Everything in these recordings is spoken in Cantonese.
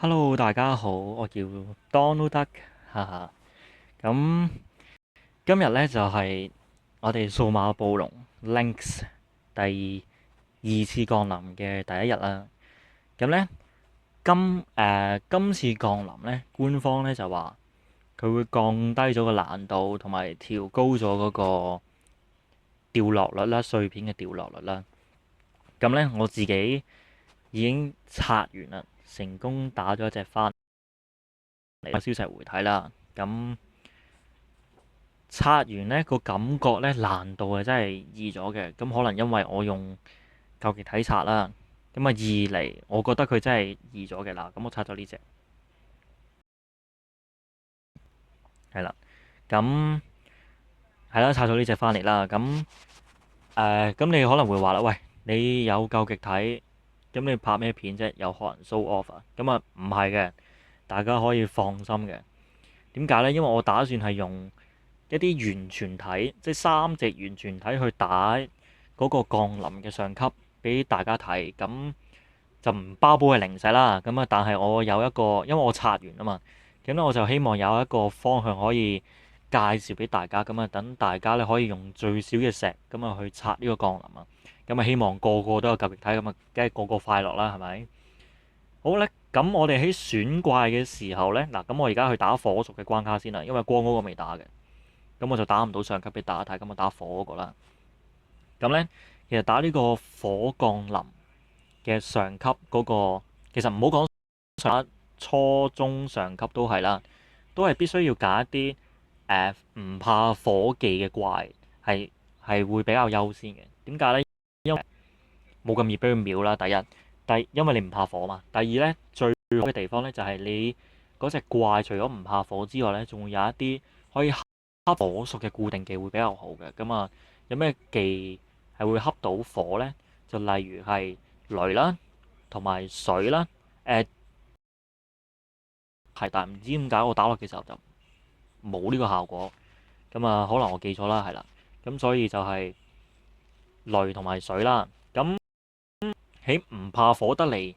Hello，大家好，我叫 Donald Duck，哈哈。咁今日咧就係我哋數碼暴龍 Lynx 第二次降臨嘅第一日啦。咁咧今次降臨咧，官方咧就話佢會降低咗個難度，同埋調高咗嗰個掉落率啦，碎片嘅掉落率啦。咁咧我自己已經刷完啦，成功打咗一隻翻嚟，消息回睇啦。咁刷完呢個感覺呢，難度係真係易咗嘅。咁可能因為我用究極體刷啦，咁啊二嚟我覺得佢真係易咗嘅啦。咁我刷咗呢隻係啦，咁係啦，刷咗呢隻翻嚟啦。咁你可能會話啦，喂，你有究極體，咁你拍咩片啫？有學人 show off 啊？咁啊唔係嘅，大家可以放心嘅。點解呢？因為我打算係用一啲完全體，即係三隻完全體去打嗰個降臨嘅上級俾大家睇，咁就唔包保係零食啦。咁啊，但係我有一個，因為我刷完啊嘛，咁咧我就希望有一個方向可以介紹俾大家，咁啊等大家咧可以用最少嘅石咁啊去刷呢個降臨啊。咁啊希望個個都有究極體，咁啊梗係個個快樂啦，係咪？好咧，咁我哋喺選怪嘅時候呢，嗱，咁我而家去打火屬嘅關卡先啦，因為光嗰個未打嘅，咁我就打唔到上級俾大家睇，咁我打火嗰個啦。咁呢，其實打呢個火降臨嘅上級嗰個，其實唔好講打初中上級都係啦，都係必須要揀一啲唔怕火技嘅怪，係會比較優先嘅。點解呢？因為冇咁易俾佢秒啦。因為你唔怕火嘛。第二呢，最好嘅地方呢，就係你嗰隻怪除咗唔怕火之外呢，仲會有一啲可以恰火屬嘅固定技會比較好嘅。咁啊，有咩技係會恰到火呢？就例如係雷啦，同埋水啦。係，但唔知點解我打落嘅時候就冇呢個效果。咁啊，可能我記錯啦，係啦。咁所以就係雷同埋水啦。咁喺唔怕火得嚟，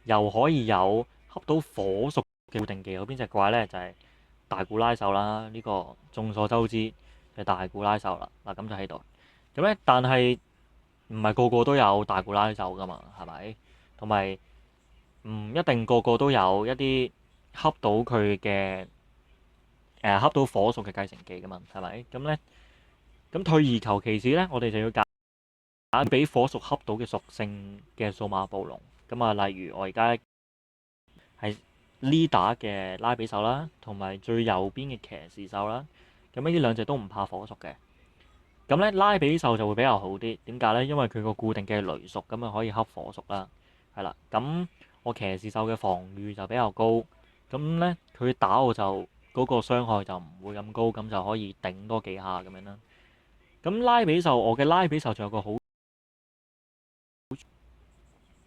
又可以有恰到火屬嘅固定技，有邊隻怪呢？就係大古拉獸啦，呢個眾所周知嘅大古拉獸啦。嗱，咁就喺度。咁咧，但係唔係個個都有大古拉獸噶嘛？係咪？同埋唔一定個個都有一啲恰到佢嘅恰到火屬嘅繼承技噶嘛？係咪？咁咧，咁退而求其次咧，我哋就要揀俾火屬恰到嘅屬性嘅數碼暴龍。咁啊，例如我而家係 leader 嘅拉比獸啦，同埋最右邊嘅騎士獸啦。咁呢兩隻都唔怕火屬嘅。咁咧拉比獸就會比較好啲。點解呢？因為佢個固定嘅雷屬，咁啊可以恰火屬啦。係啦，咁我騎士獸嘅防禦就比較高。咁咧佢打我就嗰個傷害就唔會咁高，咁就可以頂多幾下咁樣啦。咁拉比獸，我嘅拉比獸仲有個好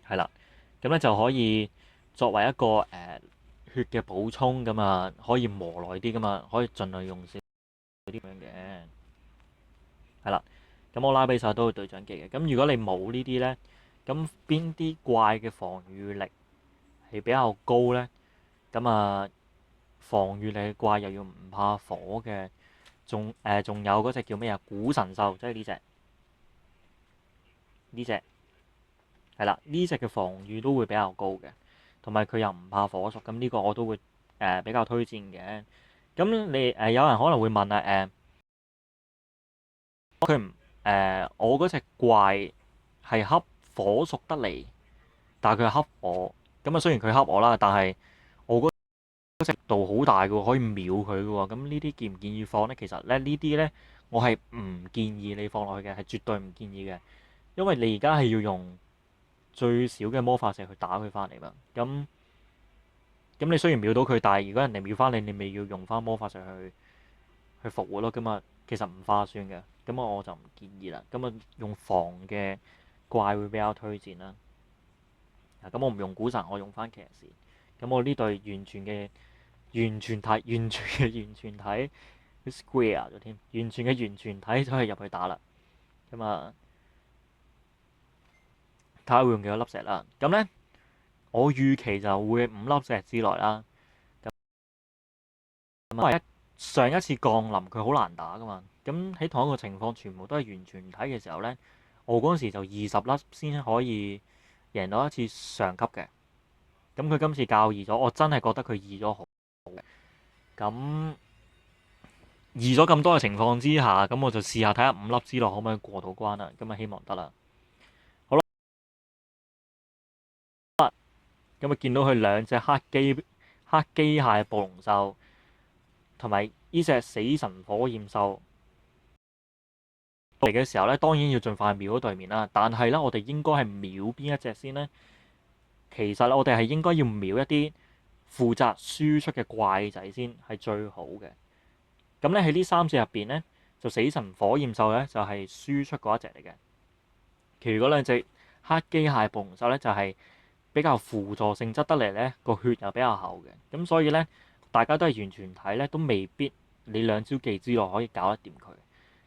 係啦，咁咧就可以作為一個血嘅補充咁啊，可以磨耐啲噶嘛，可以盡量用少啲咁樣嘅，係啦。咁我拉比獸都會對長技嘅。咁如果你冇呢啲呢，咁邊啲怪嘅防禦力係比較高呢？咁啊，防禦力嘅怪又要唔怕火嘅，仲有嗰隻叫咩啊？古神獸，即係呢隻係啦，呢隻嘅防禦都會比較高嘅，同埋佢又唔怕火屬，咁呢個我都會比較推薦嘅。咁你有人可能會問啊，佢唔我嗰隻怪係恰火屬得嚟，但係佢係恰我，咁啊雖然佢恰我啦，但係我嗰隻力度好大嘅喎，可以秒佢嘅喎。咁呢啲建唔建議放呢？其實咧呢啲呢，我係唔建議你放落去嘅，係絕對唔建議嘅，因為你而家係要用最少嘅魔法石去打佢翻嚟嘛。咁你雖然秒到佢，但係如果人哋秒翻你，你咪要用翻魔法石去復活咯。咁啊，其實唔划算嘅。咁我就唔建議啦。咁啊，用防嘅怪會比較推薦啦。咁我唔用古神，我用翻騎士。咁我呢隊完全體完全體 square 咗添，完全嘅完全體就可以入去打啦。咁啊，睇下會用幾多粒石啦。咁呢。我預期就會5粒石之內啦。咁因為上一次降臨佢好難打噶嘛，咁喺同一個情況全部都係完全體嘅時候呢，我嗰陣時就20粒先可以贏到一次上級嘅。咁佢今次較易咗，我真係覺得佢易咗好。咁易咗咁多嘅情況之下，咁我就試下睇下5粒之內可唔可以過到關啦。咁啊希望得啦。好啦，咁啊見到佢兩隻黑機械暴龍獸，同埋呢隻死神火焰獸嚟嘅時候咧，當然要盡快秒咗對面啦。但係咧，我哋應該係秒邊一隻先呢？其實我哋係應該要秒一啲負責輸出嘅怪仔先係最好嘅。咁咧喺呢3隻入邊咧，就死神火焰獸咧就係輸出嗰一隻嚟嘅。其餘嗰兩隻黑機械暴龍獸咧就係比較輔助性質得嚟咧，個血又比較厚嘅。咁所以咧，大家都係完全睇咧，都未必你2招技之內可以搞得掂佢。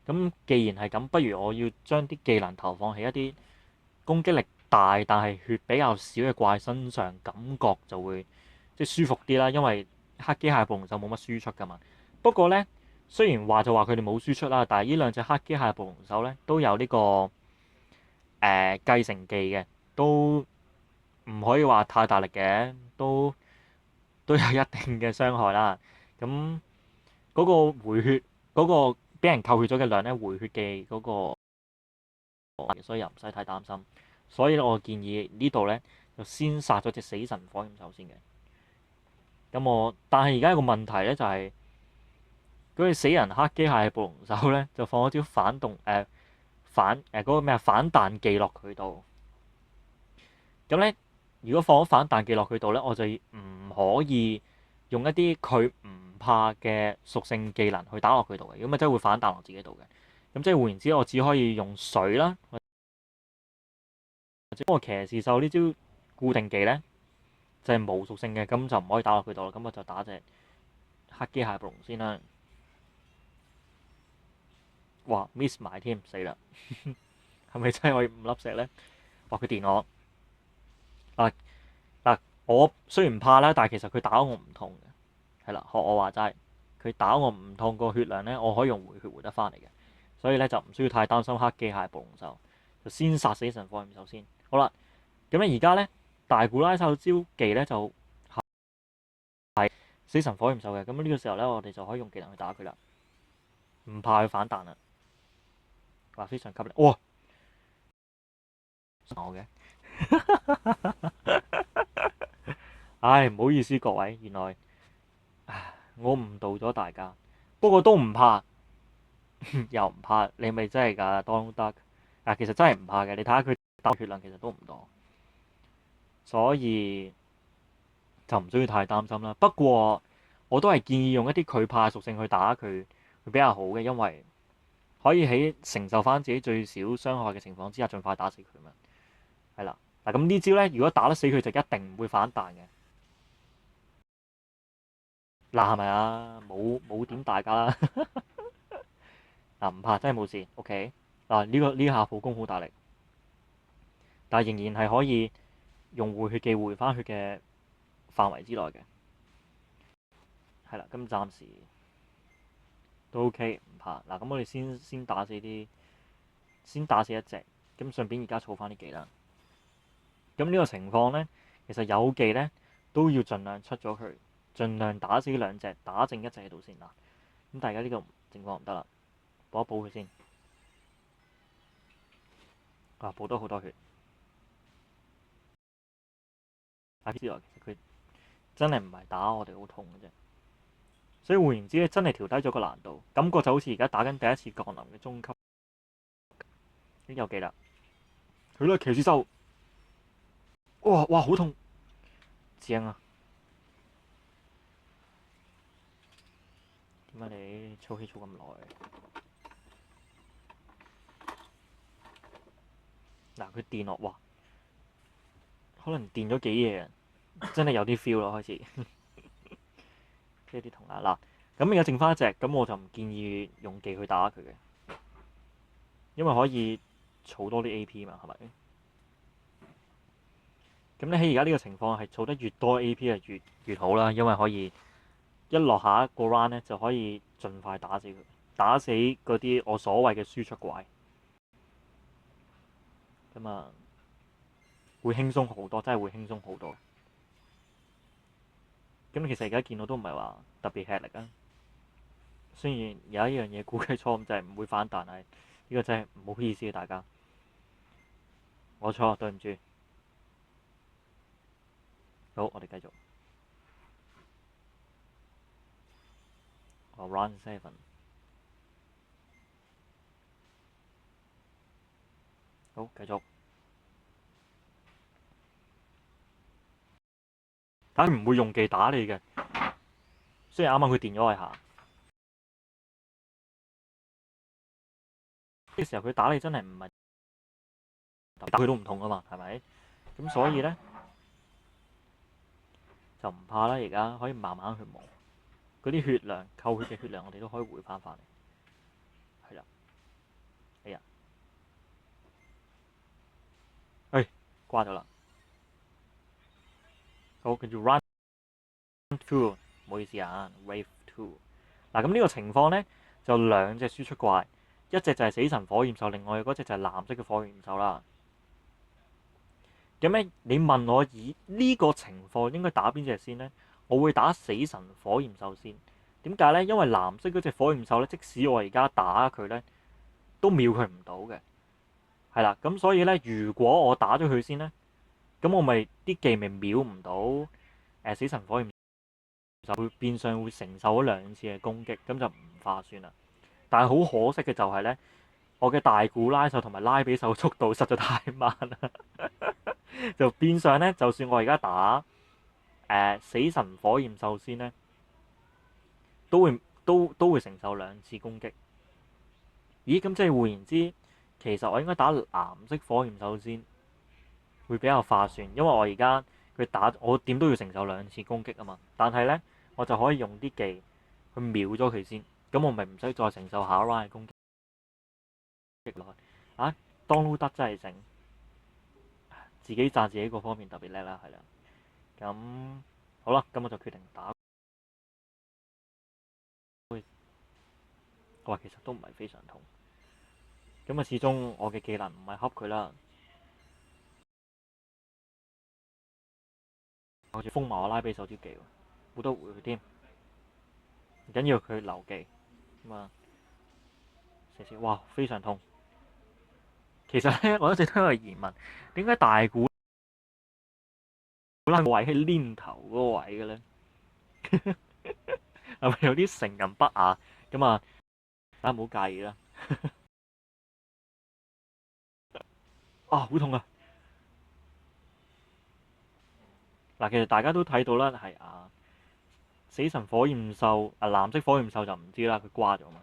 咁既然係咁，不如我要將啲技能投放喺一啲攻擊力大但係血比較少嘅怪身上，感覺就會即係舒服啲啦。因為黑機械暴龍獸冇乜輸出噶嘛。不過呢，雖然話就話佢哋冇輸出啦，但係呢兩隻黑機械暴龍獸呢都有呢個繼承技嘅，都唔可以話太大力嘅，都有一定嘅傷害啦。咁嗰個回血嗰個俾人扣血咗嘅量呢，回血嘅嗰個，所以又唔使太擔心。所以我建議呢度呢，就先殺咗隻死神火焰獸先嘅。但係而家有個問題呢，就係嗰隻死人黑機械暴龍獸呢，就放咗招嗰個咩反彈技落佢度。咁呢，如果放咗反彈技落佢度呢，我就唔可以用一啲佢唔怕嘅屬性技能去打落佢度嘅，咁啊真係會反彈落自己度嘅。咁即係換言之，我只可以用水啦，或者我騎士獸呢招固定技呢，就係無屬性嘅，咁就唔可以打落佢度啦。咁我就打隻黑機械暴龍先啦。哇 miss 埋添，死啦！係咪真係可以5粒石呢？哇！佢電我嗱嗱，我雖然唔怕啦，但係其實佢打我唔痛嘅，係啦，學我話齋，佢打我唔痛個血量呢，我可以用回血回得翻嚟嘅，所以呢，就唔需要太擔心黑機械暴龍獸，就先殺死神火焰獸先。好啦，咁咧而家呢，大古拉獸招技呢，就係死神火焰獸嘅，咁呢個時候呢，我哋就可以用技能去打佢啦，唔怕佢反彈啦。話非常吸力，哇！我嘅，唉，唔好意思各位，原來我誤導咗大家，不過都唔怕，又唔怕，你咪真係㗎當得，其實真係唔怕嘅，你睇下佢打血量其實都唔多，所以就唔需要太擔心啦。不過我都係建議用一啲佢怕屬性去打佢，會比較好嘅，因為可以喺承受翻自己最少傷害嘅情況之下，盡快打死佢嘛。係啦，嗱咁呢招咧，如果打得死佢，就一定唔會反彈嘅。嗱係咪啊？冇點大家啦。嗱唔怕，真係冇事。OK，嗱呢下普攻好大力，但係仍然係可以用回血技回翻血嘅範圍之內嘅。係啦，咁暫時都 OK，唔怕。嗱咁我哋先打死一隻，咁順便而家儲翻啲技啦。咁呢個情況咧，其實有技咧都要盡量出咗佢，盡量打死2隻，打剩1隻喺度先啦。咁大家呢個情況唔得啦，補一補佢先。補多好多血。之外，其實佢真係唔係打我哋好痛嘅啫。所以換言之咧，真係調低咗個難度，感覺就好似而家打緊第一次降臨嘅中級。已經有技啦，佢都係騎士獸。哇，好痛！正啊！點解你操氣操咁耐？嗱，佢電落，哇！可能電咗幾嘢，真係有啲 feel 咯，開始。呢啲同啦，嗱，咁而家剩翻一隻，咁我就唔建議用技去打佢嘅，因為可以儲多啲 AP 嘛，係咪？咁你喺而家呢個情況係儲得越多 AP 係越好啦，因為可以一落下一個 round 咧就可以盡快打死佢，打死嗰啲我所謂嘅輸出怪。咁啊，會輕鬆好多，真係會輕鬆好多。咁其實而家見到都唔係話特別吃力啊。雖然有一樣嘢估計錯誤就係唔會反彈，係呢個真係唔好意思啊大家。我錯，對唔住。好，我哋繼續。Round 7。好，繼續。但係唔會用技打你嘅，雖然啱啱佢電咗我一下。呢時候佢打你真係唔係打佢都唔痛啊嘛，係咪？咁所以咧就唔怕啦，而家可以慢慢去磨嗰啲血量，扣血嘅血量，我哋都可以回翻返嚟。係啦，哎呀，瓜咗啦。好，跟住 Round 2，唔好意思啊，Wave 2。嗱，咁呢個情況咧就兩隻輸出怪，一隻就係死神火焰獸，另外嗰隻就係藍色嘅火焰獸啦。咁咧，你問我以呢個情況應該打邊隻先呢？我會打死神火焰獸先。點解呢？因為藍色嗰隻火焰獸咧，即使我而家打佢呢，都秒佢唔到嘅。係啦，咁所以呢，如果我打咗佢先呢，咁我咪啲技咪秒唔到死神火焰獸，會變相會承受咗兩次嘅攻擊，咁就唔划算啦。但係好可惜嘅就係呢，我嘅大古拉獸同埋拉比獸速度實在太慢啦。就變相咧，就算我而家打死神火焰獸先咧，都會承受兩次攻擊。咦？咁即係換言之，其實我應該打藍色火焰獸先，會比較划算，因為我而家佢打我點都要承受兩次攻擊啊嘛。但係咧，我就可以用啲技去秒咗佢先，咁我咪唔使再承受下一 round 嘅攻擊落去。啊，download 得真係整，自己讚自己嗰方面特別叻啦，係啦。咁好啦，咁我就決定打。我話其實都唔係非常痛，咁啊始終我嘅技能唔係恰佢啦，好似封埋我拉比手招技，好多回佢添，唔緊要佢留技，咁啊，哇非常痛。其實咧，我一直都有個疑問，點解大古拉位喺黏頭嗰個位嘅咧？係咪有啲成人不雅？咁啊，大家唔好介意啦。啊，好痛啊！嗱，其實大家都睇到啦，係啊，死神火焰獸啊，藍色火焰獸就唔知啦，佢瓜咗嘛。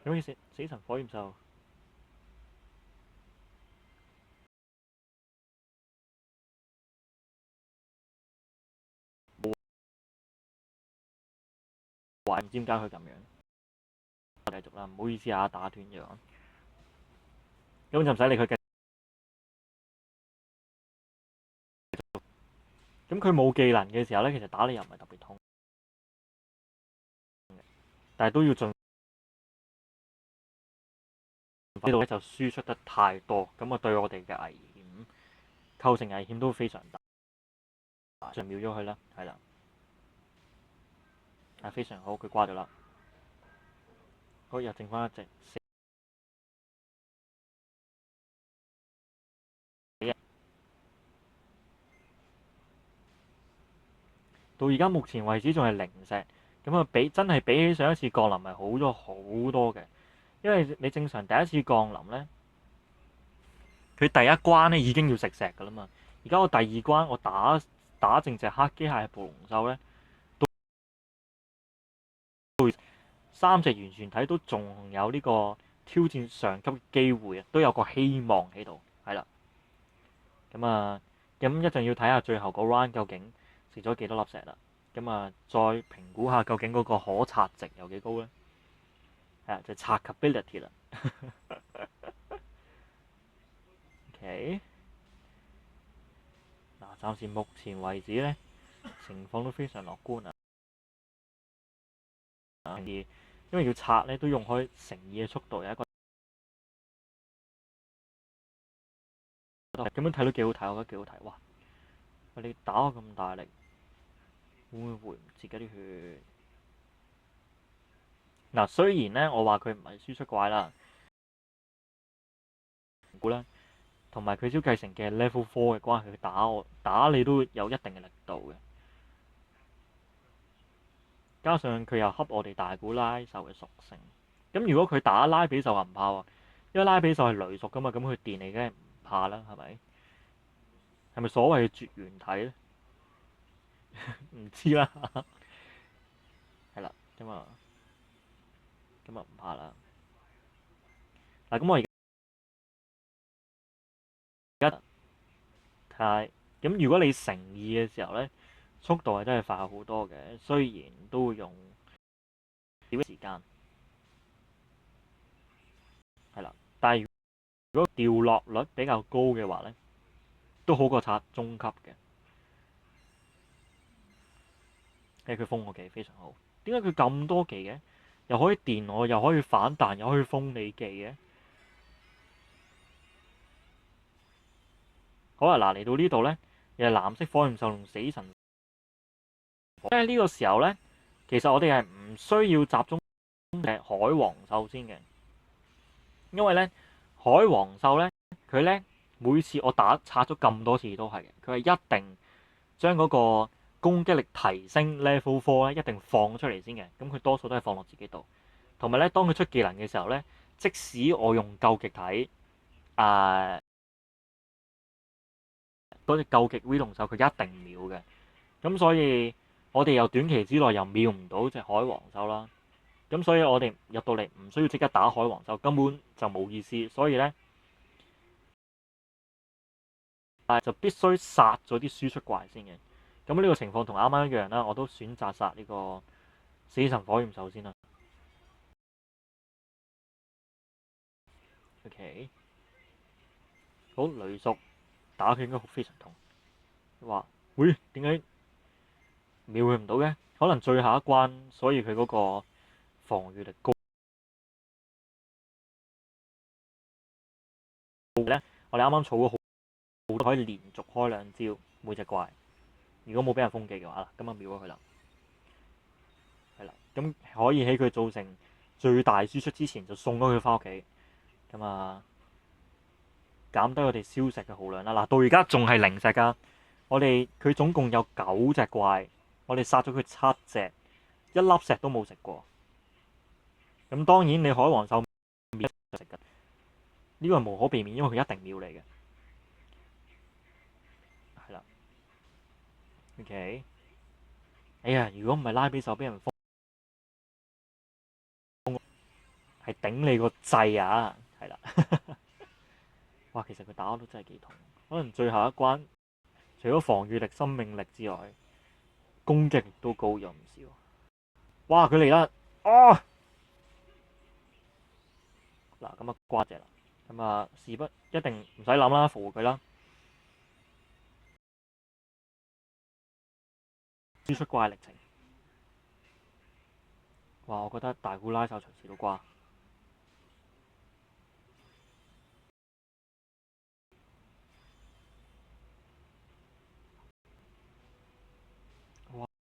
咁死神火焰獸話唔知點解佢咁樣。繼續啦，唔好意思啊，打斷咗。咁就唔使理佢嘅。咁佢冇技能嘅時候咧，其實打你又唔係特別痛，但係都要盡呢度咧就輸出得太多，咁啊對我哋嘅危險構成危險都非常大。就秒咗佢啦，係啦，啊非常好，佢瓜咗啦。好，又剩翻一隻死人。到而家目前為止仲係零石，咁啊真係比起上一次降臨係好咗好多嘅，因為你正常第一次降臨咧，佢第一關咧已經要食石噶啦嘛，而家我第二關我打正隻黑機械暴龍獸咧，三隻完全體都仲有呢個挑戰上級嘅機會啊，都有個希望喺度，係啦。咁啊，咁一陣要睇下最後嗰 round 究竟食咗幾多粒石啦。咁啊，再評估下究竟嗰個可拆值有幾高咧？係啊，就拆 ability 啦。OK，嗱，暫時目前為止呢，情況都非常樂觀啊！因為要拆呢，都用開誠意嘅速度，有一個咁樣睇都幾好睇，我覺得幾好睇。哇！你打我咁大力，會唔會回唔切嗰啲血？嗱，雖然呢，我話佢唔係輸出怪啦，啦，同埋佢招繼承嘅 level 4嘅關係，佢打你都有一定嘅力度嘅。加上佢又恰我哋大古拉獸嘅屬性，咁如果佢打拉比獸就唔怕喎，因為拉比獸係雷屬噶嘛，咁佢電你梗係唔怕啦，係咪？係咪所謂嘅絕緣體咧？唔知啦，係啦，咁啊唔怕啦。嗱，咁我而家睇，咁如果你誠意嘅時候咧，速度係真係快好多嘅，雖然都會用少少時間，係啦，但係如果掉落率比較高嘅話咧，都好過刷中級嘅。佢封我技非常好，點解佢咁多技嘅？又可以電我，又可以反彈，又可以封你技嘅。好啦，嗱，嚟到呢度呢，又係藍色火焰獸同死神火。因為呢個時候呢，其實我哋係唔需要集中海王獸先嘅，因為呢，海王獸呢，佢呢，每次我拆咗咁多次都係嘅，佢係一定將嗰個攻擊力提升 level 4咧，一定放出嚟先嘅。咁佢多數都係放落自己度，同埋呢，當佢出技能嘅時候呢，即使我用究極體嗰隻究極 V 龍獸，佢一定秒嘅。咁所以我哋又短期之內又秒唔到隻海王獸啦。咁所以我哋入到嚟唔需要即刻打海王獸，根本就冇意思。所以呢，就必須殺咗啲輸出怪先嘅。咁呢個情況同啱啱一樣啦，我都選擇殺呢個死神火焰獸先啦。OK，好，雷屬打佢應該非常痛。話會點解秒佢唔到嘅？可能最後一關，所以佢嗰個防禦力高咧。我哋啱啱儲咗好多，可以連續開2招每隻怪。如果冇俾人封記嘅話啦，咁啊秒咗佢啦。係啦，咁可以喺佢造成最大輸出之前就送咗佢翻屋企。咁啊，減低我哋燒石嘅耗量啦。嗱，到而家仲係零石噶。佢總共有9隻怪，我哋殺咗佢7隻，一粒石都冇食過。咁當然你海王獸秒食嘅，呢個係無可避免，因為佢一定秒你嘅。係啦 ，OK。哎呀，如果唔係拉比獸俾人封，係頂你個掣啊！係啦，哇，其實佢打我都真係幾痛。可能最後一關，除咗防禦力、生命力之外，攻擊力都高咗唔少。哇！佢嚟啦！哦，嗱，咁啊瓜隻啦，咁啊事不一定唔使諗啦，復活佢啦。輸出怪歷程，哇！我覺得大古拉獸隨時都瓜。